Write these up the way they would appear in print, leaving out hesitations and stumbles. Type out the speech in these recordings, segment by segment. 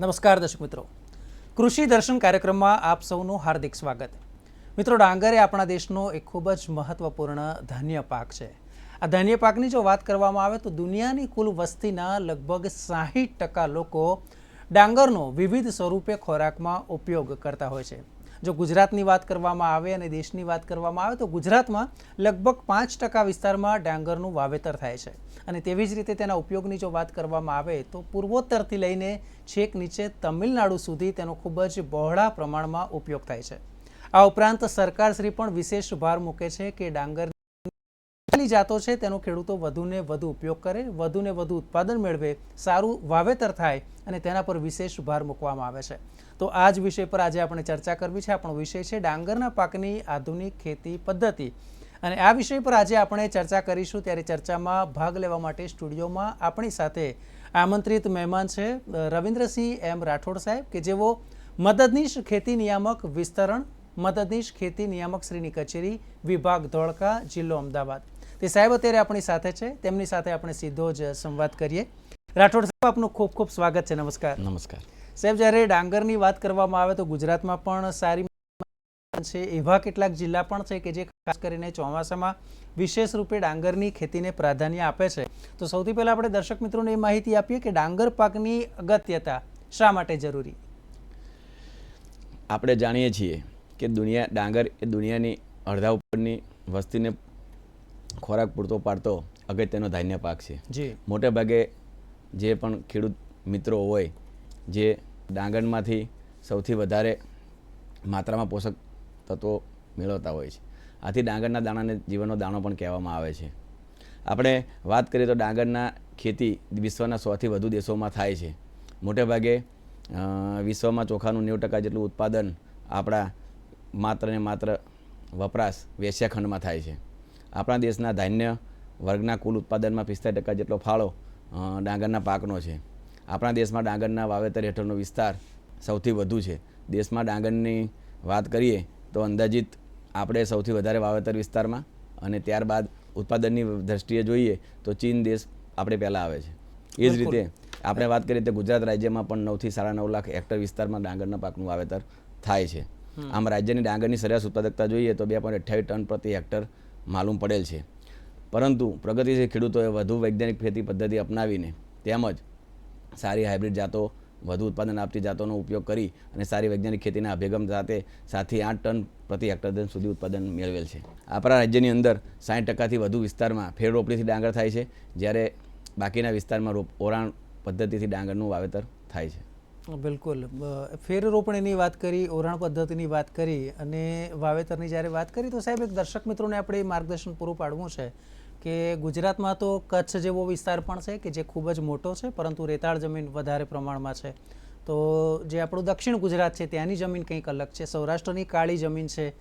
નમસ્કાર દર્શક મિત્રો, કૃષિ દર્શન કાર્યક્રમમાં આપ સૌનું હાર્દિક સ્વાગત. મિત્રો, ડાંગર એ આપણા દેશનો એક ખૂબ જ મહત્વપૂર્ણ ધાન્ય પાક છે. આ ધાન્ય પાકની જો વાત કરવામાં આવે તો દુનિયાની કુલ વસ્તીના લગભગ 60% લોકો ડાંગરનો વિવિધ સ્વરૂપે ખોરાકમાં ઉપયોગ કરતા હોય છે. જો ગુજરાતની વાત કરવામાં આવે અને દેશની વાત કરવામાં આવે તો ગુજરાતમાં લગભગ 5% વિસ્તારમાં ડાંગરનું વાવેતર થાય છે. અને તેવી જ રીતે તેના ઉપયોગની જો વાત કરવામાં આવે તો પૂર્વોત્તરથી લઈને છેક નીચે તમિલનાડુ સુધી તેનો ખૂબ જ બહોળા પ્રમાણમાં ઉપયોગ થાય છે. આ ઉપરાંત સરકારશ્રી પણ વિશેષ ભાર મૂકે છે કે ડાંગરની જાતો છે તેનો ખેડૂતો વધુને વધુ ઉપયોગ કરે, વધુને વધુ ઉત્પાદન મેળવે, સારું વાવેતર થાય અને તેના પર વિશેષ ભાર મૂકવામાં આવે છે. તો આ જ વિષય પર આજે આપણે ચર્ચા કરવી છે. આપણો વિષય છે ડાંગરના પાકની આધુનિક ખેતી પદ્ધતિ. અને આ વિષય પર આજે આપણે ચર્ચા કરીશું. ત્યારે ચર્ચામાં ભાગ લેવા માટે સ્ટુડિયોમાં આપણી સાથે આમંત્રિત મહેમાન છે રવિન્દ્રસિંહ એમ રાઠોડ સાહેબ, કે જેઓ મદદનીશ ખેતી નિયામક વિસ્તરણ, મદદનીશ ખેતી નિયામક શ્રીની કચેરી, વિભાગ ધોળકા, જિલ્લો અમદાવાદ. તે સાહેબ અત્યારે આપણી સાથે છે. તેમની સાથે આપણે સીધો જ સંવાદ કરીએ. રાઠોડ સાહેબ, આપનું ખૂબ ખૂબ સ્વાગત છે. નમસ્કાર. નમસ્કાર સાહેબ, જ્યારે ડાંગરની વાત કરવામાં આવે તો ગુજરાતમાં પણ સારી છે, એવા કેટલાક જિલ્લા પણ છે કે જે ખાસ કરીને ચોમાસામાં વિશેષ રૂપે ડાંગરની ખેતીને પ્રાધાન્ય આપે છે. તો સૌથી પહેલા આપણે દર્શક મિત્રોને એ માહિતી આપીએ કે ડાંગર પાકની અગત્યતા શા માટે જરૂરી? આપણે જાણીએ છીએ કે ડાંગર એ દુનિયાની અડધા ઉપરની વસ્તીને ખોરાક પૂરતો પાડતો અગત્યનો ધાન્ય પાક છે. જી, મોટે ભાગે જે પણ ખેડૂત મિત્રો હોય જે ડાંગરમાંથી સૌથી વધારે માત્રામાં પોષક તત્વો મેળવતા હોય છે. આથી ડાંગરના દાણાને જીવનનો દાણો પણ કહેવામાં આવે છે. આપણે વાત કરીએ તો ડાંગરના ખેતી વિશ્વના 100થી વધુ દેશોમાં થાય છે. મોટે ભાગે વિશ્વમાં ચોખાનું 90% જેટલું ઉત્પાદન આપણા માત્ર ને માત્ર વપરાશ એશિયા ખંડમાં થાય છે. આપણા દેશના ધાન્ય વર્ગના કુલ ઉત્પાદનમાં 45% જેટલો ફાળો ડાંગરના પાકનો છે. આપણા દેશમાં ડાંગરના વાવેતર હેઠળનો વિસ્તાર સૌથી વધુ છે. દેશમાં ડાંગરની વાત કરીએ તો અંદાજિત આપણે સૌથી વધારે વાવેતર વિસ્તારમાં અને ત્યારબાદ ઉત્પાદનની દ્રષ્ટિએ જોઈએ તો ચીન દેશ આપણે પહેલાં આવે છે. એ જ રીતે આપણે વાત કરીએ તો ગુજરાત રાજ્યમાં પણ 9 થી 9.5 લાખ હેક્ટર વિસ્તારમાં ડાંગરના પાકનું વાવેતર થાય છે. આમ રાજ્યની ડાંગરની સરેરાશ ઉત્પાદકતા જોઈએ તો 2.28 ટન પ્રતિ હેક્ટર માલુમ પડેલ છે. પરંતુ પ્રગતિશીલ ખેડૂતોએ વધુ વૈજ્ઞાનિક ખેતી પદ્ધતિ અપનાવીને તેમજ સારી હાઇબ્રિડ જાતો, વધુ ઉત્પાદન આપતી જાતોનો ઉપયોગ કરી અને સારી વૈજ્ઞાનિક ખેતીના અભિગમ સાથે 7 થી 8 ટન પ્રતિ હેક્ટર સુધી ઉત્પાદન મેળવેલ છે. આપણા રાજ્યની અંદર 60%થી વધુ વિસ્તારમાં ફેર રોપણીથી ડાંગર થાય છે, જ્યારે બાકીના વિસ્તારમાં ઓરાણ પદ્ધતિથી ડાંગરનું વાવેતર થાય છે. બિલકુલ. ફેર રોપણીની વાત કરી, ઓરાણ પદ્ધતિની વાત કરી અને વાવેતરની જ્યારે વાત કરી તો સાહેબ, એક દર્શક મિત્રોને આપણે માર્ગદર્શન પૂરું પાડવું છે કે ગુજરાતમાં તો કચ્છ જેવો વિસ્તાર પણ છે કે જે ખૂબ જ મોટો છે, પરંતુ રેતાળ જમીન વધારે પ્રમાણમાં છે. તો જે આપણું દક્ષિણ ગુજરાત છે ત્યાંની જમીન કંઈક અલગ છે, સૌરાષ્ટ્રની કાળી જમીન છે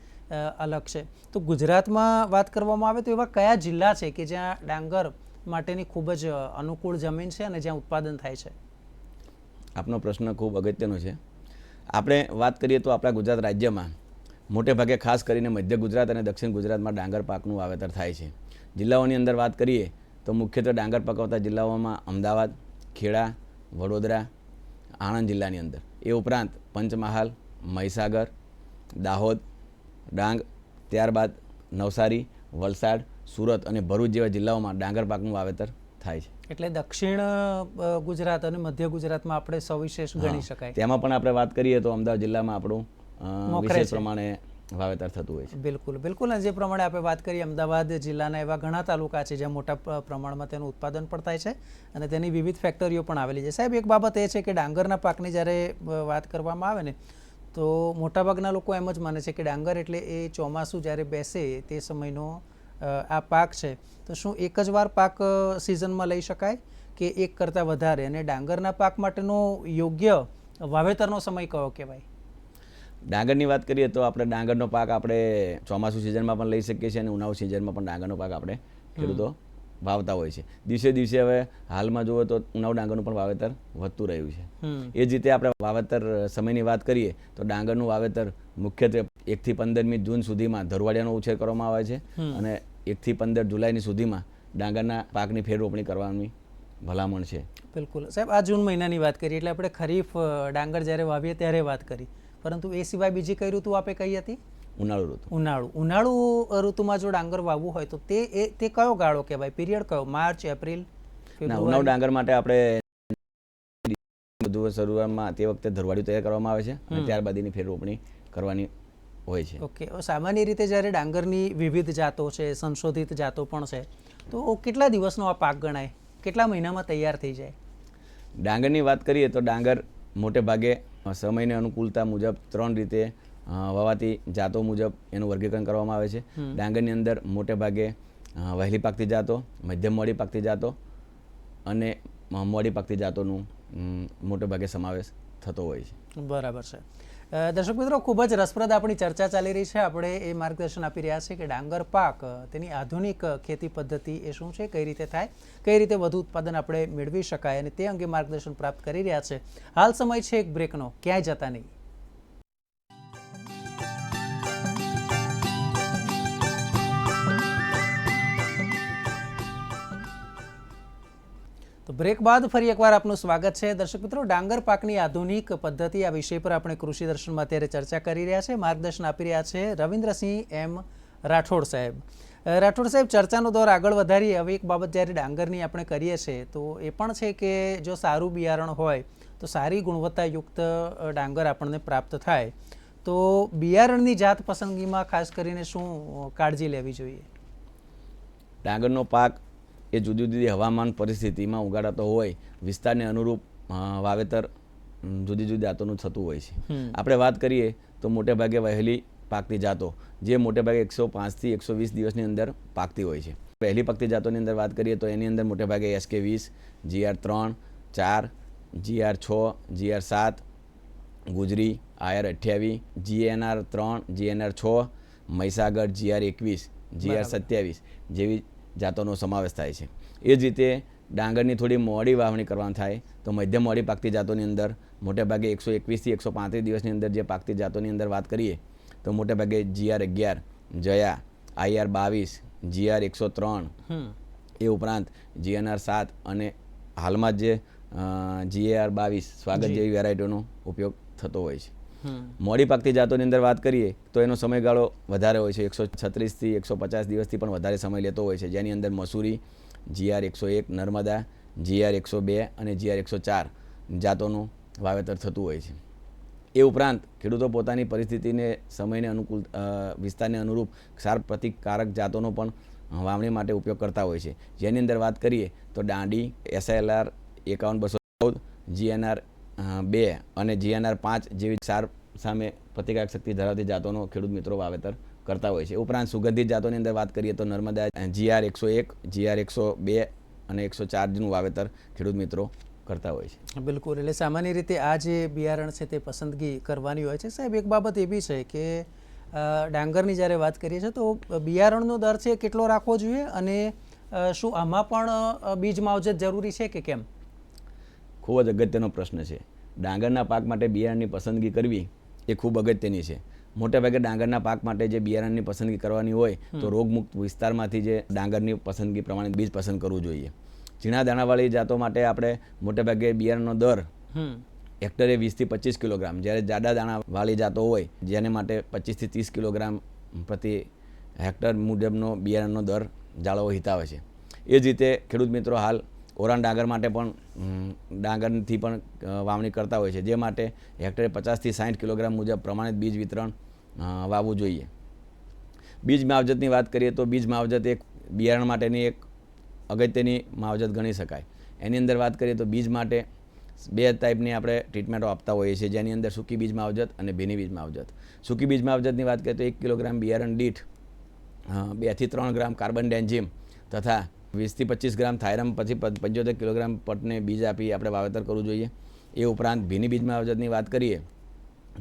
અલગ છે. તો ગુજરાતમાં વાત કરવામાં આવે તો એવા કયા જિલ્લા છે કે જ્યાં ડાંગર માટેની ખૂબ જ અનુકૂળ જમીન છે અને જ્યાં ઉત્પાદન થાય છે? આપનો પ્રશ્ન ખૂબ અગત્યનો છે. આપણે વાત કરીએ તો આપણા ગુજરાત રાજ્યમાં મોટે ભાગે ખાસ કરીને મધ્ય ગુજરાત અને દક્ષિણ ગુજરાતમાં ડાંગર પાકનું વાવેતર થાય છે. જિલ્લાઓની અંદર વાત કરીએ તો મુખ્યત્વે ડાંગર પકવતા જિલ્લાઓમાં અમદાવાદ, ખેડા, વડોદરા, આણંદ જિલ્લાની અંદર, એ ઉપરાંત પંચમહાલ, મહીસાગર, દાહોદ, ડાંગ, ત્યારબાદ નવસારી, વલસાડ, સુરત અને ભરૂચ જેવા જિલ્લાઓમાં ડાંગર પાકનું વાવેતર થાય છે. એટલે દક્ષિણ ગુજરાત અને મધ્ય ગુજરાતમાં આપણે સવિશેષ ગણી શકાય. તેમાં પણ આપણે વાત કરીએ તો અમદાવાદ જિલ્લામાં આપણું વિશેષ પ્રમાણે વાવેતર થતું હોય છે. બિલકુલ બિલકુલ. જે પ્રમાણે આપણે વાત કરીએ, અમદાવાદ જિલ્લાના એવા ઘણા તાલુકા છે જ્યાં મોટા પ્રમાણમાં તેનું ઉત્પાદન પણ થાય છે અને તેની વિવિધ ફેક્ટરીઓ પણ આવેલી છે. સાહેબ, એક બાબત એ છે કે ડાંગરના પાકની જ્યારે વાત કરવામાં આવે ને તો મોટાભાગના લોકો એમ જ માને છે કે ડાંગર એટલે એ ચોમાસું જ્યારે બેસે તે સમયનો આ પાક છે. તો શું એક જ વાર પાક સિઝનમાં લઈ શકાય કે એક કરતાં વધારે? અને ડાંગરના પાક માટેનો યોગ્ય વાવેતરનો સમય કયો કહેવાય? ડાંગરની વાત કરીએ તો આપણે ડાંગરનો પાક આપણે ચોમાસું સિઝનમાં પણ લઈ શકીએ છીએ અને ઉનાળુ સિઝનમાં પણ ડાંગરનો પાક આપણે ખેડૂતો વાવતા હોય છે. દિવસે દિવસે હવે હાલમાં જુઓ તો ઉનાળુ ડાંગરનું પણ વાવેતર વધતું રહ્યું છે. એ જ રીતે આપણે વાવેતર સમયની વાત કરીએ તો ડાંગરનું વાવેતર મુખ્યત્વે 1 થી 15મી જૂન સુધીમાં ધરવાડિયાનો ઉછેર કરવામાં આવે છે અને 1 થી 15 જુલાઈની સુધીમાં ડાંગરના પાકની ફેર રોપણી કરવાની ભલામણ છે. બિલકુલ સાહેબ, આ જૂન મહિનાની વાત કરીએ એટલે આપણે ખરીફ ડાંગર જ્યારે વાવીએ ત્યારે વાત કરી, પરંતુ એ સિવાય બીજી કઈ ઋતુ આપે કઈ હતી? ઉનાળુ ઋતુ. ઉનાળુ ઋતુમાં જો ડાંગર વાવવું હોય તો તે કયો ગાળો કહેવાય? પીરિયડ કયો? માર્ચ, એપ્રિલ, ના, ઉનાળુ ડાંગર માટે આપણે બધું શરૂઆતમાં તે વખતે ધરવાડિયું તૈયાર કરવામાં આવે છે અને ત્યારબાદ એની ફેર રોપણી કરવાની હોય છે. ઓકે, સામાન્ય રીતે જ્યારે ડાંગરની વિવિધ જાતો છે, સંશોધિત જાતો પણ છે, તો કેટલા દિવસનો આ પાક ગણાય? કેટલા મહિનામાં તૈયાર થઈ જાય? ડાંગરની વાત કરીએ તો ડાંગર મોટે ભાગે સમયની અનુકૂળતા મુજબ 3 રીતે વાવાતી જાતો મુજબ એનું વર્ગીકરણ કરવામાં આવે છે. ડાંગરની અંદર મોટે ભાગે વહેલી પાકતી જાતો, મધ્યમ મોડી પાકતી જાતો અને મોડી પાકતી જાતોનું મોટે ભાગે સમાવેશ થતો હોય છે. બરાબર છે. દર્શક મિત્રો, ખૂબ જ રસપ્રદ આપણી ચર્ચા ચાલી રહી છે. આપણે એ માર્ગદર્શન આપી રહ્યા છીએ કે ડાંગર પાક તેની આધુનિક ખેતી પદ્ધતિ એ શું છે, કઈ રીતે થાય, કઈ રીતે વધુ ઉત્પાદન આપણે મેળવી શકાય, અને તે અંગે માર્ગદર્શન પ્રાપ્ત કરી રહ્યા છે. હાલ સમય છે એક બ્રેકનો, ક્યાંય જતા નહીં. તો બ્રેક બાદ ફરી એકવાર આપનું સ્વાગત છે. દર્શક મિત્રો, ડાંગર પાકની આધુનિક પદ્ધતિ, આ વિષય પર આપણે કૃષિ દર્શનમાં અત્યારે ચર્ચા કરી રહ્યા છે. માર્ગદર્શન આપી રહ્યા છે રવિન્દ્રસિંહ એમ રાઠોડ સાહેબ. રાઠોડ સાહેબ, ચર્ચાનો દોર આગળ વધારીએ. હવે એક બાબત જ્યારે ડાંગરની આપણે કરીએ છીએ તો એ પણ છે કે જો સારું બિયારણ હોય તો સારી ગુણવત્તાયુક્ત ડાંગર આપણને પ્રાપ્ત થાય, તો બિયારણની જાત પસંદગીમાં ખાસ કરીને શું કાળજી લેવી જોઈએ? ડાંગરનો પાક એ જુદી જુદી હવામાન પરિસ્થિતિમાં ઉગાડાતો હોય, વિસ્તારને અનુરૂપ વાવેતર જુદી જુદી જાતોનું થતું હોય છે. આપણે વાત કરીએ તો મોટે ભાગે વહેલી પાકતી જાતો, જે મોટે ભાગે 105 થી 120 દિવસની અંદર પાકતી હોય છે. વહેલી પાકતી જાતોની અંદર વાત કરીએ તો એની અંદર મોટે ભાગે SK20, GR3, 4, GR6, GR7, ગુજરી, IR28, GNR3, GNR6, Mahisagar, GR21, GR27 જેવી જાતોનો સમાવેશ થાય છે. એ જ રીતે ડાંગરની થોડી મોડી વાવણી કરવાની થાય તો મધ્યમ મોડી પાકતી જાતોની અંદર મોટે ભાગે 121 થી 135 દિવસની અંદર જે પાકતી જાતોની અંદર વાત કરીએ તો મોટે ભાગે GR11, જયા, IR22, GR103, એ ઉપરાંત GNR7 અને હાલમાં જે GR22 સ્વાગત જેવી વેરાયટીનો ઉપયોગ થતો હોય છે. મોડી પાકતી જાતોની અંદર વાત કરીએ તો એનો સમયગાળો વધારે હોય છે, 136 થી 150 દિવસથી પણ વધારે સમય લેતો હોય છે, જેની અંદર મસૂરી, GR101, નર્મદા, GR102 અને GR104 જાતોનું વાવેતર થતું હોય છે. એ ઉપરાંત ખેડૂતો પોતાની પરિસ્થિતિને, સમયને અનુકૂળ, વિસ્તારને અનુરૂપ ક્ષાર પ્રતિકારક જાતોનો પણ વાવણી માટે ઉપયોગ કરતા હોય છે. જેની અંદર વાત કરીએ તો દાંડી, SLR 51-214, GNR2 અને GNR5 જેવી ક્ષાર સામે પ્રતિકારક શક્તિ ધરાવતી જાતોનો ખેડૂત મિત્રો વાવેતર કરતા હોય છે. ઉપરાંત સુગંધિત જાતોની અંદર વાત કરીએ તો નર્મદા, GR101, GR102 અને 104નું વાવેતર ખેડૂત મિત્રો કરતા હોય છે. બિલકુલ. એટલે સામાન્ય રીતે આ જે બિયારણ છે તે પસંદગી કરવાની હોય છે. સાહેબ, એક બાબત એ બી છે કે ડાંગરની જ્યારે વાત કરીએ છીએ તો બિયારણનો દર છે કેટલો રાખવો જોઈએ, અને શું આમાં પણ બીજ માવજત જરૂરી છે કે કેમ? ખૂબ જ અગત્યનો પ્રશ્ન છે. ડાંગરના પાક માટે બિયારણની પસંદગી કરવી એ ખૂબ અગત્યની છે. મોટે ભાગે ડાંગરના પાક માટે જે બિયારણની પસંદગી કરવાની હોય તો રોગમુક્ત વિસ્તારમાંથી જે ડાંગરની પસંદગી પ્રમાણે બીજ પસંદ કરવું જોઈએ. ઝીણા દાણાવાળી જાતો માટે આપણે મોટે ભાગે બિયારણનો દર હેક્ટરે 20 થી 25 કિલોગ્રામ, જ્યારે જાડા દાણાવાળી જાતો હોય જેને માટે 25 થી 30 કિલોગ્રામ પ્રતિ હેક્ટર મુજબનો બિયારણનો દર જાળવવો હિતાવે છે. એ જ રીતે ખેડૂત મિત્રો હાલ ઓરાન ડાંગર માટે પણ ડાંગરથી પણ વાવણી કરતા હોય છે, જે માટે હેક્ટરે 50 થી 60 કિલોગ્રામ મુજબ પ્રમાણિત બીજ વિતરણ વાવવું જોઈએ. બીજ માવજતની વાત કરીએ તો બીજ માવજત એક બિયારણ માટેની એક અગત્યની માવજત ગણી શકાય. એની અંદર વાત કરીએ તો બીજ માટે 2 ટાઈપની આપણે ટ્રીટમેન્ટો આપતા હોઈએ છીએ, જેની અંદર સૂકી બીજ માવજત અને ભીની બીજ માવજત. સૂકી બીજ માવજતની વાત કરીએ તો 1 કિલોગ્રામ બિયારણ દીઠ 2 થી 3 ગ્રામ કાર્બન ડેન્ઝિમ તથા 20 થી 25 ગ્રામ થાયરમ પછી 75 કિલોગ્રામ પટને બીજ આપી આપણે વાવેતર કરવું જોઈએ. એ ઉપરાંત ભીની બીજ માવજતની વાત કરીએ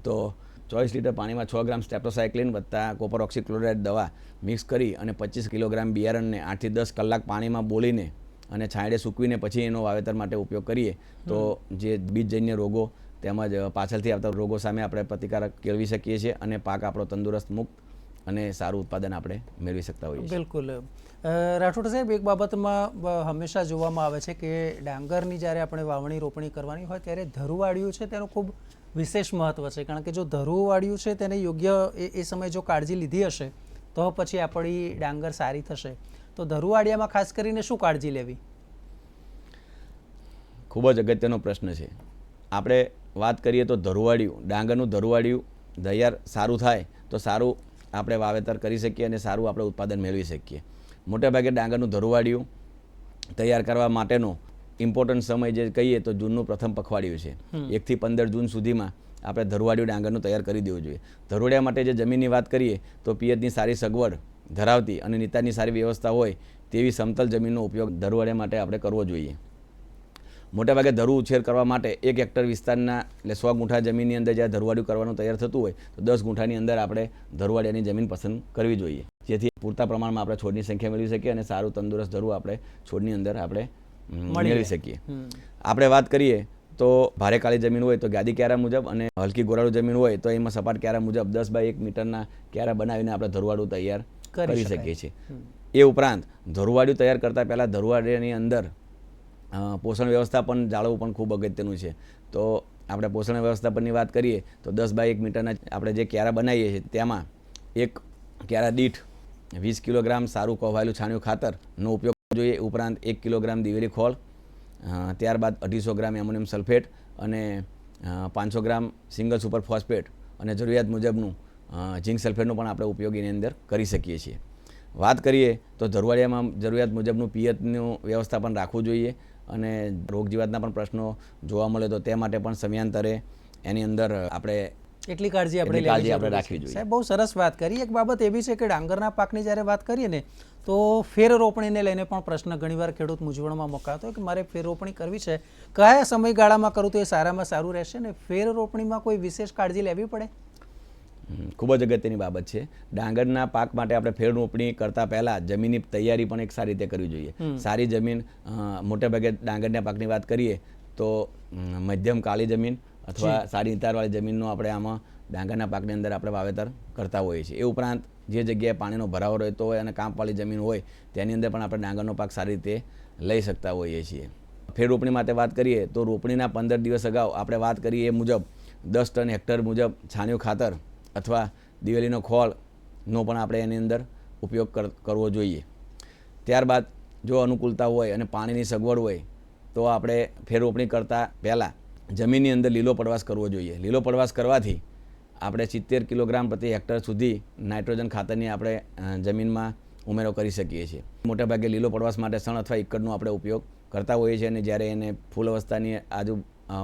તો 24 લીટર પાણીમાં 6 ગ્રામ સ્ટેપ્ટોસાયક્લિન વત્તા કોપર ઓક્સીક્લોરાઇડ દવા મિક્સ કરી અને 25 કિલોગ્રામ બિયારણને 8 થી 10 કલાક પાણીમાં બોળીને અને છાંયડે સૂકવીને પછી એનો વાવેતર માટે ઉપયોગ કરીએ તો જે બીજજન્ય રોગો તેમજ પાછળથી આવતા રોગો સામે આપણે પ્રતિકારક કેળવી શકીએ છીએ અને પાક આપણો તંદુરસ્ત, મુક્ત અને સારું ઉત્પાદન આપણે મેળવી શકતા હોઈએ છીએ. બિલકુલ. રાઠોડ સાહેબ, એક બાબતમાં હંમેશા જોવામાં આવે છે કે ડાંગરની જ્યારે આપણે વાવણી રોપણી કરવાની હોય ત્યારે ધરુવાળિયું છે તેનું ખૂબ વિશેષ મહત્ત્વ છે, કારણ કે જો ધરુવાળિયું છે તેને યોગ્ય એ સમયે જો કાળજી લીધી હશે તો પછી આપણી ડાંગર સારી થશે. તો ધરુવાળિયામાં ખાસ કરીને શું કાળજી લેવી? ખૂબ જ અગત્યનો પ્રશ્ન છે. આપણે વાત કરીએ તો ધરુવાળિયું, ડાંગરનું ધરુવાળિયું તૈયાર સારું થાય તો સારું આપણે વાવેતર કરી શકીએ અને સારું આપણે ઉત્પાદન મેળવી શકીએ. મોટેભાગે ડાંગરનું ધરુવાળિયું તૈયાર કરવા માટેનો ઇમ્પોર્ટન્ટ સમય જે કહીએ તો જૂનનું પ્રથમ પખવાડિયું છે. 1 થી 15 જૂન સુધીમાં આપણે ધરુવાળિયું ડાંગરનું તૈયાર કરી દેવું જોઈએ. ધરુવાળિયા માટે જે જમીનની વાત કરીએ તો પિયતની સારી સગવડ ધરાવતી અને નિતારની સારી વ્યવસ્થા હોય તેવી સમતલ જમીનનો ઉપયોગ ધરુવાળિયા માટે આપણે કરવો જોઈએ. મોટેભાગે ધરુ ઉછેર કરવા માટે 1 હેક્ટર વિસ્તારના એટલે 100 ગુંઠા જમીનની અંદર જ્યારે ધરુવાળિયું કરવાનું તૈયાર થતું હોય તો 10 ગુંઠાની અંદર આપણે ધરુવાળિયાની જમીન પસંદ કરવી જોઈએ, જેથી પૂરતા પ્રમાણમાં આપણે છોડની સંખ્યા મેળવી શકીએ અને સારું તંદુરસ્ત ધરુ આપણે છોડની અંદર આપણે મેળવી શકીએ. આપણે વાત કરીએ તો ભારે કાળી જમીન હોય તો ગાદી ક્યારા મુજબ અને હલકી ગોરાળુ જમીન હોય તો એમાં સપાટ ક્યારા મુજબ 10 બાય 1 મીટરના ક્યારા બનાવીને આપણે ધરુવાળું તૈયાર કરી શકીએ છીએ. એ ઉપરાંત ધરુવાળિયું તૈયાર કરતાં પહેલાં ધરુવાળિયાની અંદર પોષણ વ્યવસ્થાપન જાળવવું પણ ખૂબ અગત્યનું છે. તો આપણે પોષણ વ્યવસ્થાપનની વાત કરીએ તો 10 બાય 1 મીટરના આપણે જે ક્યારા બનાવીએ છીએ તેમાં એક ક્યારા દીઠ 20 કિલોગ્રામ સારું કોહવાયેલું છાણિયું ખાતરનો ઉપયોગ જોઈએ. ઉપરાંત 1 કિલોગ્રામ દિવેલી ખોળ, ત્યારબાદ 250 ગ્રામ એમોનિયમ સલ્ફેટ અને 500 ગ્રામ સિંગલ સુપર ફોસ્ફેટ અને જરૂરિયાત મુજબનું ઝીંક સલ્ફેટનો પણ આપણે ઉપયોગ એની અંદર કરી શકીએ છીએ. વાત કરીએ તો ધરુવાળિયામાં જરૂરિયાત મુજબનું પિયતનું વ્યવસ્થાપન રાખવું જોઈએ અને રોગ જીવાતના પણ પ્રશ્નો જોવા મળે તો તે માટે પણ સમયાંતરે એની અંદર આપણે એટલી કાળજી આપણે રાખવી જોઈએ. સાહેબ, બહુ સરસ વાત કરી. એક બાબત એવી છે કે ડાંગરના પાકની જ્યારે વાત કરીએ ને તો ફેર રોપણીને લઈને પણ પ્રશ્ન ઘણીવાર ખેડૂત મૂંઝવણમાં મુકાતો હોય કે મારે ફેર રોપણી કરવી છે, કયા સમયગાળામાં કરું તો એ સારામાં સારું રહેશે ને ફેર રોપણીમાં કોઈ વિશેષ કાળજી લેવી પડે? ખૂબ જ અગત્યની બાબત છે. ડાંગરના પાક માટે આપણે ફેર રોપણી કરતાં પહેલાં જમીનની તૈયારી પણ એક સારી રીતે કરવી જોઈએ. સારી જમીન, મોટેભાગે ડાંગરના પાકની વાત કરીએ તો મધ્યમ કાળી જમીન અથવા સારી નિતારવાળી જમીનનો આપણે આમાં ડાંગરના પાકની અંદર આપણે વાવેતર કરતા હોઈએ છીએ. એ ઉપરાંત જે જગ્યાએ પાણીનો ભરાવો રહેતો હોય અને કાંપવાળી જમીન હોય તેની અંદર પણ આપણે ડાંગરનો પાક સારી રીતે લઈ શકતા હોઈએ છીએ. ફેર રોપણી માટે વાત કરીએ તો રોપણીના 15 દિવસ અગાઉ આપણે વાત કરીએ એ મુજબ 10 ટન હેક્ટર મુજબ છાણિયું ખાતર અથવા દિવેલીનો ખોળનો પણ આપણે એની અંદર ઉપયોગ કરવો જોઈએ. ત્યારબાદ જો અનુકૂળતા હોય અને પાણીની સગવડ હોય તો આપણે ફેર રોપણી કરતાં પહેલાં જમીનની અંદર લીલો પડવાશ કરવો જોઈએ. લીલો પડવાશ કરવાથી આપણે 70 કિલોગ્રામ પ્રતિ હેક્ટર સુધી નાઇટ્રોજન ખાતરની આપણે જમીનમાં ઉમેરો કરી શકીએ છીએ. મોટેભાગે લીલો પડવાશ માટે સણ અથવા ઇકડનો આપણે ઉપયોગ કરતા હોઈએ છીએ અને જ્યારે એને ફૂલ અવસ્થાની આજુ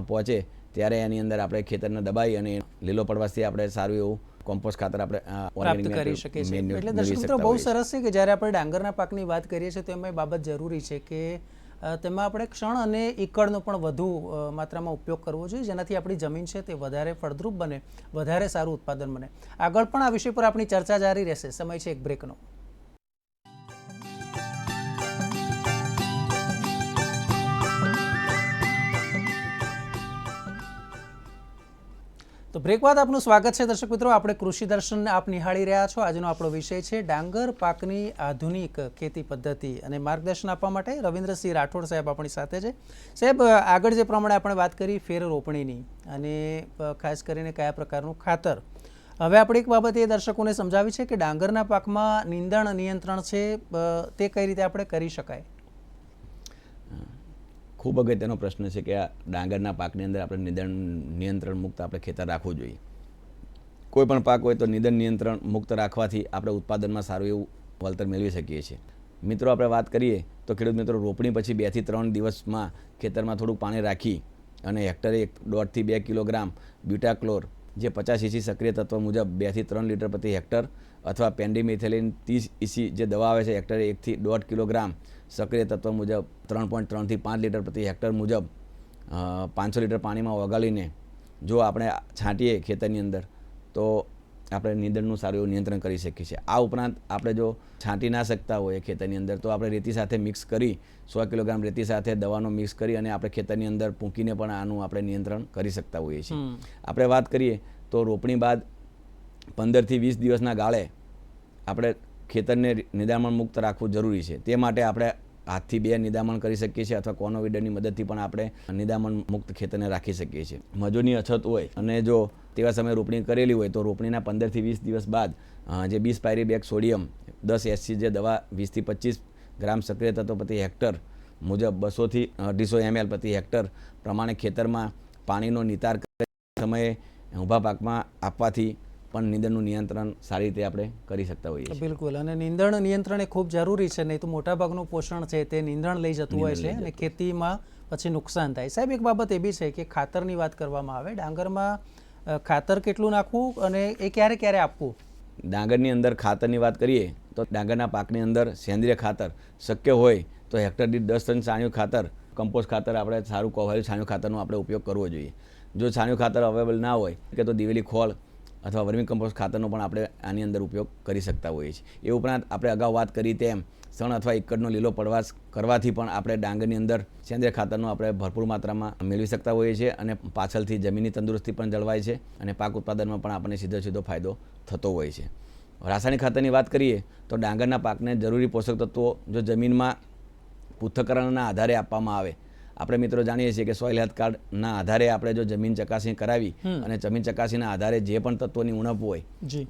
પહોંચે ત્યારે એની અંદર આપણે ખેતરને દબાઈ અને લીલો પડવાશથી આપણે સારું એવું કોમ્પોસ્ટ ખાતર આપણે પ્રાપ્ત કરી શકીએ છીએ. એટલે દર્શક મિત્રો, બહુ સરસ છે કે જ્યારે આપણે ડાંગરના પાકની વાત કરીએ છીએ તો એમાં બાબત જરૂરી છે કે તેમાં આપણે ક્ષણ અને ઈકળનો પણ વધુ માત્રામાં ઉપયોગ કરવો જોઈએ, જેનાથી આપણી જમીન છે તે વધારે ફળદ્રુપ બને, વધારે સારું ઉત્પાદન બને. આગળ પણ આ વિષય પર આપણી ચર્ચા જારી રહેશે. સમય છે એક બ્રેકનો. તો બ્રેક બાદ આપનું સ્વાગત છે દર્શક મિત્રો. આપણે કૃષિ દર્શન આપ નિહાળી રહ્યા છો. આજનો આપણો વિષય છે ડાંગર પાકની આધુનિક ખેતી પદ્ધતિ, અને માર્ગદર્શન આપવા માટે રવિન્દ્રસિંહ રાઠોડ સાહેબ આપણી સાથે છે. સાહેબ, આગળ જે પ્રમાણે આપણે વાત કરી ફેર રોપણીની અને ખાસ કરીને કયા પ્રકારનું ખાતર, હવે આપણે એક બાબત એ દર્શકોને સમજાવી છે કે ડાંગરના પાકમાં નીંદણ નિયંત્રણ છે તે કઈ રીતે આપણે કરી શકાય? ખૂબ અગત્યનો પ્રશ્ન છે કે આ ડાંગરના પાકની અંદર આપણે નિંદણ નિયંત્રણ મુક્ત આપણે ખેતર રાખવું જોઈએ. કોઈ પણ પાક હોય તો નિંદણ નિયંત્રણ મુક્ત રાખવાથી આપણે ઉત્પાદનમાં સારું એવું વળતર મેળવી શકીએ છીએ. મિત્રો, આપણે વાત કરીએ તો ખેડૂત મિત્રો, રોપણી પછી 2 થી 3 દિવસમાં ખેતરમાં થોડુંક પાણી રાખી અને હેક્ટરે 1.5 થી 2 કિલોગ્રામ બ્યુટાક્લોર જે 50 EC સક્રિય તત્વ મુજબ 2 થી 3 લીટર પ્રતિ હેક્ટર અથવા પેન્ડીમિથેલિન 30 EC જે દવા આવે છે હેક્ટરે 1 થી 1.5 કિલોગ્રામ સક્રિય તત્વ મુજબ 3.3 થી 5 લીટર પ્રતિ હેક્ટર મુજબ 500 લીટર પાણીમાં ઓગાળીને જો આપણે છાંટીએ ખેતરની અંદર તો આપણે નીંદણનું સારું એવું નિયંત્રણ કરી શકીએ છીએ. આ ઉપરાંત આપણે જો છાંટી ના શકતા હોઈએ ખેતરની અંદર તો આપણે રેતી સાથે મિક્સ કરી 100 કિલોગ્રામ રેતી સાથે દવાનો મિક્સ કરી અને આપણે ખેતરની અંદર પૂંકીને પણ આનું આપણે નિયંત્રણ કરી શકતા હોઈએ છીએ. આપણે વાત કરીએ તો રોપણી બાદ 15 થી 20 દિવસના ગાળે આપણે ખેતરને નિંદામણ મુક્ત રાખવું જરૂરી છે. તે માટે આપણે હાથથી 2 નિંદામણ કરી શકીએ છીએ અથવા કોનોવિડરની મદદથી પણ આપણે નિંદામણ મુક્ત ખેતરને રાખી શકીએ છીએ. મજૂરની અછત હોય અને જો તેવા સમયે રોપણી કરેલી હોય તો રોપણીના 15 થી 20 દિવસ બાદ જે બિસ્પાયરીબેક સોડિયમ 10 SC જે દવા 20 થી 25 ગ્રામ સક્રિય તત્વો પ્રતિ હેક્ટર મુજબ 200 થી 250 ml પ્રતિ હેક્ટર પ્રમાણે ખેતરમાં પાણીનો નિતાર સમયે ઊભા પાકમાં આપવાથી પણ નીંદણનું નિયંત્રણ સારી રીતે આપણે કરી શકતા હોઈએ છીએ. બિલકુલ, અને નીંદણ નિયંત્રણ એ ખૂબ જરૂરી છે, નહીં તો મોટાભાગનું પોષણ છે તે નીંદણ લઈ જતું હોય છે અને ખેતીમાં પછી નુકસાન થાય. સાહેબ, એક બાબત એ બી છે કે ખાતરની વાત કરવામાં આવે, ડાંગરમાં ખાતર કેટલું નાખવું અને એ ક્યારે ક્યારે આપવું? ડાંગરની અંદર ખાતરની વાત કરીએ તો ડાંગરના પાકની અંદર સેન્દ્રિય ખાતર શક્ય હોય તો હેક્ટર દીઠ 10 ટન છાણિયું ખાતર, કમ્પોસ્ટ ખાતર આપણે સારું કોવાયેલું છાણિયું ખાતરનો આપણે ઉપયોગ કરવો જોઈએ. જો છાણિયું ખાતર અવેલેબલ ના હોય કે તો દિવેલી ખોળ અથવા વર્મી કમ્પોસ્ટ ખાતરનો પણ આપણે આની અંદર ઉપયોગ કરી શકતા હોઈએ છીએ. એ ઉપરાંત આપણે અગાઉ વાત કરી તેમ સણ અથવા એકડનો લીલો પડવાશ કરવાથી પણ આપણે ડાંગરની અંદર સેન્દ્રિય ખાતરનો આપણે ભરપૂર માત્રામાં મેળવી શકતા હોઈએ છીએ અને પાછળથી જમીનની તંદુરસ્તી પણ જળવાય છે અને પાક ઉત્પાદનમાં પણ આપણને સીધો ફાયદો થતો હોય છે. રાસાયણિક ખાતરની વાત કરીએ તો ડાંગરના પાકને જરૂરી પોષક તત્વો જો જમીનમાં પૃથ્થકરણના આધારે આપવામાં આવે, આપણે મિત્રો જાણીએ છીએ કે સોઇલ હેલ્થ કાર્ડના આધારે આપણે જો જમીન ચકાસણી કરાવી અને જમીન ચકાસણીના આધારે જે પણ તત્વોની ઉણપ હોય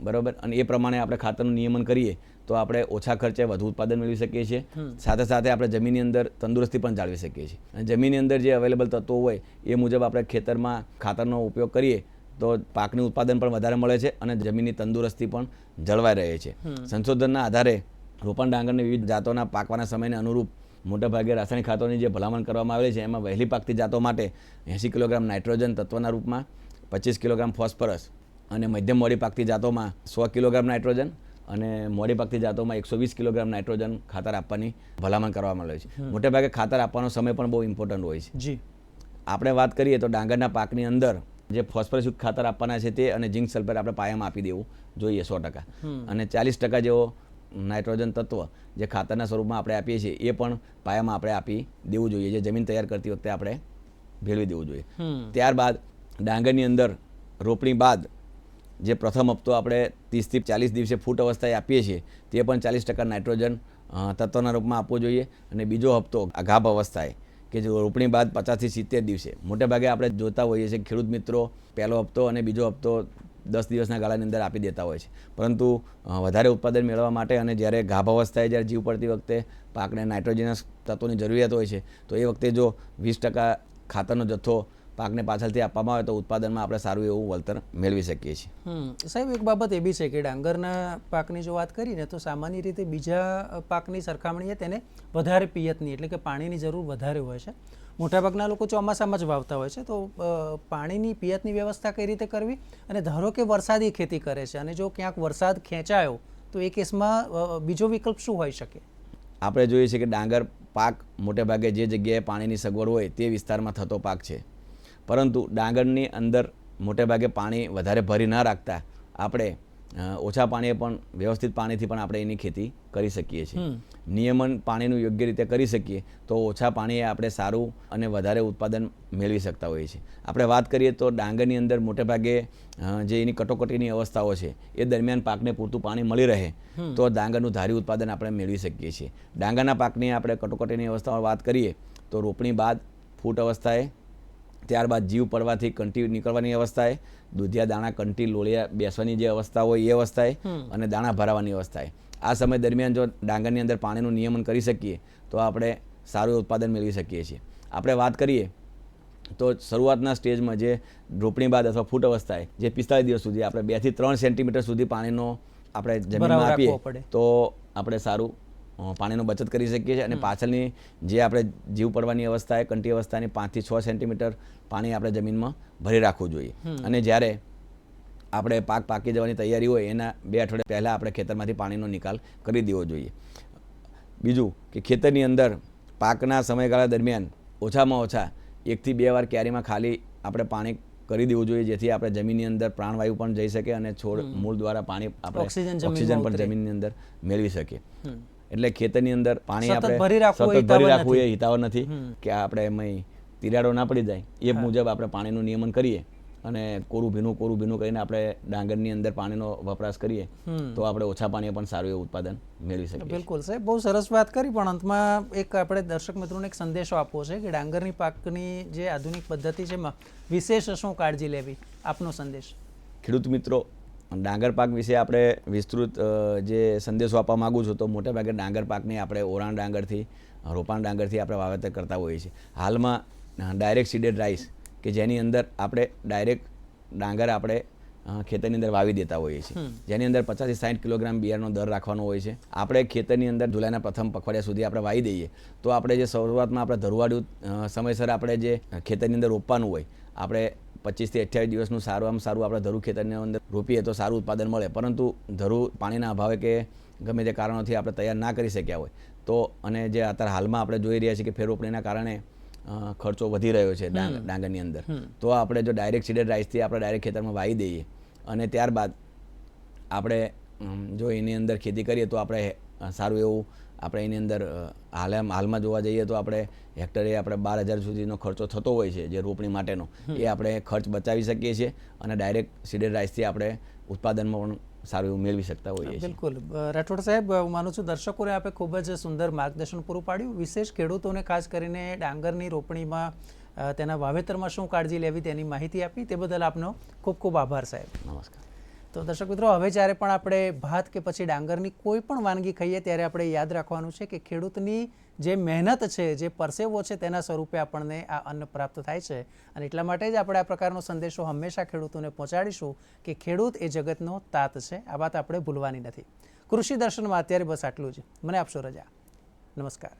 બરાબર અને એ પ્રમાણે આપણે ખાતરનું નિયમન કરીએ તો આપણે ઓછા ખર્ચે વધુ ઉત્પાદન મેળવી શકીએ છીએ. સાથે સાથે આપણે જમીનની અંદર તંદુરસ્તી પણ જાળવી શકીએ છીએ. અને જમીનની અંદર જે અવેલેબલ તત્વો હોય એ મુજબ આપણે ખેતરમાં ખાતરનો ઉપયોગ કરીએ તો પાકનું ઉત્પાદન પણ વધારે મળે છે અને જમીનની તંદુરસ્તી પણ જળવાઈ રહે છે. સંશોધનના આધારે રોપણ ડાંગરની વિવિધ જાતોના પાકવાના સમયને અનુરૂપ મોટાભાગે રાસાયણિક ખાતરોની જે ભલામણ કરવામાં આવેલી છે એમાં વહેલી પાકતી જાતો માટે 80 કિલોગ્રામ નાઇટ્રોજન તત્વના રૂપમાં, 25 કિલોગ્રામ ફોસ્ફરસ અને મધ્યમ મોડી પાકતી જાતોમાં 100 કિલોગ્રામ નાઇટ્રોજન અને મોડી પાકતી જાતોમાં 120 કિલોગ્રામ નાઇટ્રોજન ખાતર આપવાની ભલામણ કરવામાં આવે છે. મોટેભાગે ખાતર આપવાનો સમય પણ બહુ ઇમ્પોર્ટન્ટ હોય છે. જી, આપણે વાત કરીએ તો ડાંગરના પાકની અંદર જે ફોસ્ફરસયુક્ત ખાતર આપવાના છે તે અને ઝિંક સલ્ફેટ આપણે પાયામાં આપી દેવું જોઈએ 100% અને 40% જેવો નાઇટ્રોજન તત્વ જે ખાતરના સ્વરૂપમાં આપણે આપીએ છીએ એ પણ પાયામાં આપણે આપી દેવું જોઈએ, જે જમીન તૈયાર કરતી વખતે આપણે ભેળવી દેવું જોઈએ. ત્યારબાદ ડાંગરની અંદર રોપણી બાદ જે પ્રથમ હપ્તો આપણે 30 થી 40 દિવસે ફૂટ અવસ્થાએ આપીએ છીએ તે પણ 40% નાઇટ્રોજન તત્વના રૂપમાં આપવો જોઈએ અને બીજો હપ્તો ગાભ અવસ્થાએ કે જો રોપણી બાદ 50 થી 70 દિવસે મોટેભાગે આપણે જોતા હોઈએ છીએ ખેડૂત મિત્રો પહેલો હપ્તો અને બીજો હપ્તો 10 દિવસના ગાળાની અંદર આપી દેતા હોય છે, પરંતુ વધારે ઉત્પાદન મેળવવા માટે અને જ્યારે ગાભ અવસ્થાએ જ્યારે જીવ પડતી વખતે પાકને નાઇટ્રોજનસ તત્વોની જરૂરિયાત હોય છે તો એ વખતે જો 20% ખાતરનો જથ્થો પાકને પાછળથી આપવામાં આવે તો ઉત્પાદનમાં આપણે સારું એવું વળતર મેળવી શકીએ છીએ. સાહેબ, એક બાબત એ બી છે કે ડાંગરના પાકની જો વાત કરીએ તો સામાન્ય રીતે બીજા પાકની સરખામણીએ તેને વધારે પિયતની એટલે કે પાણીની જરૂર વધારે હોય છે. મોટાભાગના લોકો ચોમાસામાં જ વાવતા હોય છે, તો પાણીની પિયતની વ્યવસ્થા કઈ રીતે કરવી? અને ધારો કે વરસાદી ખેતી કરે છે અને જો ક્યાંક વરસાદ ખેંચાયો તો એ કેસમાં બીજો વિકલ્પ શું હોઈ શકે? આપણે જોઈએ છીએ કે ડાંગર પાક મોટેભાગે જે જગ્યાએ પાણીની સગવડ હોય તે વિસ્તારમાં થતો પાક છે, પરંતુ ડાંગરની અંદર મોટેભાગે પાણી વધારે ભરી ન રાખતા આપણે ઓછા પાણીએ પણ વ્યવસ્થિત પાણીથી પણ આપણે એની ખેતી કરી શકીએ છીએ. નિયમન પાણીનું યોગ્ય રીતે કરી શકીએ તો ઓછા પાણીએ આપણે સારું અને વધારે ઉત્પાદન મેળવી શકતા હોઈએ છીએ. આપણે વાત કરીએ તો ડાંગરની અંદર મોટેભાગે જે એની કટોકટીની અવસ્થાઓ છે એ દરમિયાન પાકને પૂરતું પાણી મળી રહે તો ડાંગરનું ધારી ઉત્પાદન આપણે મેળવી શકીએ છીએ. ડાંગરના પાકની આપણે કટોકટીની અવસ્થામાં વાત કરીએ તો રોપણી બાદ ફૂટ અવસ્થાએ, ત્યારબાદ જીવ પડવાથી કંટી નીકળવાની અવસ્થાએ, દૂધિયા દાણા કંટી લોળિયા બેસવાની જે અવસ્થા હોય એ અવસ્થાએ અને દાણા ભરાવાની અવસ્થાએ આ સમય દરમિયાન જો ડાંગરની અંદર પાણીનું નિયમન કરી શકીએ તો આપણે સારું ઉત્પાદન મેળવી શકીએ છીએ. આપણે વાત કરીએ તો શરૂઆતના સ્ટેજમાં જે રોપણી બાદ અથવા ફૂટ અવસ્થાએ જે 45 દિવસ સુધી આપણે 2 થી 3 સેન્ટીમીટર સુધી પાણીનો આપણે જમીનમાં આપીએ તો આપણે સારું પાણીનો બચત કરી શકીએ છીએ અને પાછળની જે આપણે જીવ પડવાની અવસ્થાએ કંટી અવસ્થાની 5 થી 6 સેન્ટીમીટર પાણી આપણે જમીનમાં ભરી રાખવું જોઈએ. અને જ્યારે આપણે પાક પાકી જવાની તૈયારી હોય એના 2 અઠવાડિયા પહેલાં આપણે ખેતરમાંથી પાણીનો નિકાલ કરી દેવો જોઈએ. બીજું કે ખેતરની અંદર પાકના સમયગાળા દરમિયાન ઓછામાં ઓછા 1 થી 2 વાર ક્યારીમાં ખાલી આપણે પાણી કરી દેવું જોઈએ, જેથી આપણે જમીનની અંદર પ્રાણવાયુ પણ જઈ શકે અને છોડ મૂળ દ્વારા પાણી આપણે ઓક્સિજન પણ જમીનની અંદર મેળવી શકીએ. એટલે ખેતરની અંદર પાણી આપણે સતત ભરી રાખવું એ હિતાવહ નથી કે આપણે એમાં તિરાડો ના પડી જાય. એ મુજબ આપણે પાણીનું નિયમન કરીએ અને કોરું ભીનું કરીને આપણે ડાંગરની અંદર પાણીનો વપરાશ કરીએ તો આપણે ઓછા પાણીએ પણ સારું એવું ઉત્પાદન મેળવી શકીએ. બિલકુલ સાહેબ, બહુ સરસ વાત કરી, પણ અંતમાં એક આપણે દર્શક મિત્રોને એક સંદેશો આપવો છે કે ડાંગરની પાકની જે આધુનિક પદ્ધતિ છે એમાં વિશેષ શું કાળજી લેવી, આપનો સંદેશ. ખેડૂત મિત્રો, ડાંગર પાક વિશે આપણે વિસ્તૃત જે સંદેશો આપવા માગું છું તો મોટેભાગે ડાંગર પાકની આપણે ઓરાણ ડાંગરથી, રોપાણ ડાંગરથી આપણે વાવેતર કરતા હોઈએ છીએ. હાલમાં ડાયરેક્ટ સીડેડ રાઈસ કે જેની અંદર આપણે ડાયરેક્ટ ડાંગર આપણે ખેતરની અંદર વાવી દેતા હોઈએ છીએ, જેની અંદર 50 થી 60 કિલોગ્રામ બિયારણનો દર રાખવાનો હોય છે. આપણે ખેતરની અંદર જુલાઈના પ્રથમ પખવાડિયા સુધી આપણે વાવી દઈએ તો આપણે જે શરૂઆતમાં આપણે ધરુવાડું સમયસર આપણે જે ખેતરની અંદર રોપવાનું હોય, આપણે 25 થી 28 દિવસનું સારું આપણે ધરું ખેતરની અંદર રોપીએ તો સારું ઉત્પાદન મળે. પરંતુ ધરું પાણીના અભાવે કે ગમે તે કારણોથી આપણે તૈયાર ના કરી શક્યા હોય તો, અને જે અત્યારે હાલમાં આપણે જોઈ રહ્યા છીએ કે ફેરરોપણીના કારણે ખર્ચો વધી રહ્યો છે ડાંગરની અંદર, તો આપણે જો ડાયરેક્ટ સીડેડ રાઈસથી આપણે ડાયરેક્ટ ખેતરમાં વાવી દઈએ અને ત્યારબાદ આપણે જો એની અંદર ખેતી કરીએ તો આપણે સારું એવું આપણે એની અંદર હાલમાં જોવા જઈએ તો આપણે હેક્ટરે આપણે 12,000 સુધીનો ખર્ચો થતો હોય છે જે રોપણી માટેનો, એ આપણે ખર્ચ બચાવી શકીએ છીએ અને ડાયરેક્ટ સીડેડ રાઈસથી આપણે ઉત્પાદનમાં પણ સારું એવું મેળવી શકતા હોઈએ છીએ. બિલકુલ રાઠોડ સાહેબ, હું માનું છું દર્શકોને આપણે ખૂબ જ સુંદર માર્ગદર્શન પૂરું પાડ્યું. વિશેષ ખેડૂતોને ખાસ કરીને ડાંગરની રોપણીમાં તેના વાવેતરમાં શું કાળજી લેવી તેની માહિતી આપી, તે બદલ આપનો ખૂબ ખૂબ આભાર સાહેબ. નમસ્કાર. તો દર્શક મિત્રો, હવે જ્યારે પણ આપણે ભાત કે પછી ડાંગરની કોઈ પણ વાનગી ખાઈએ ત્યારે આપણે યાદ રાખવાનું છે કે ખેડૂતની જે મહેનત છે, જે પરસેવો છે, તેના સ્વરૂપે આપણને આ અન્ન પ્રાપ્ત થાય છે. અને એટલા માટે જ આપણે આ પ્રકારનો સંદેશો હંમેશા ખેડૂતોને પહોંચાડીશું કે ખેડૂત એ જગતનો તાત છે. આ વાત આપણે ભૂલવાની નથી. કૃષિ દર્શનમાં અત્યારે બસ આટલું જ. મને આપશો રજા. નમસ્કાર.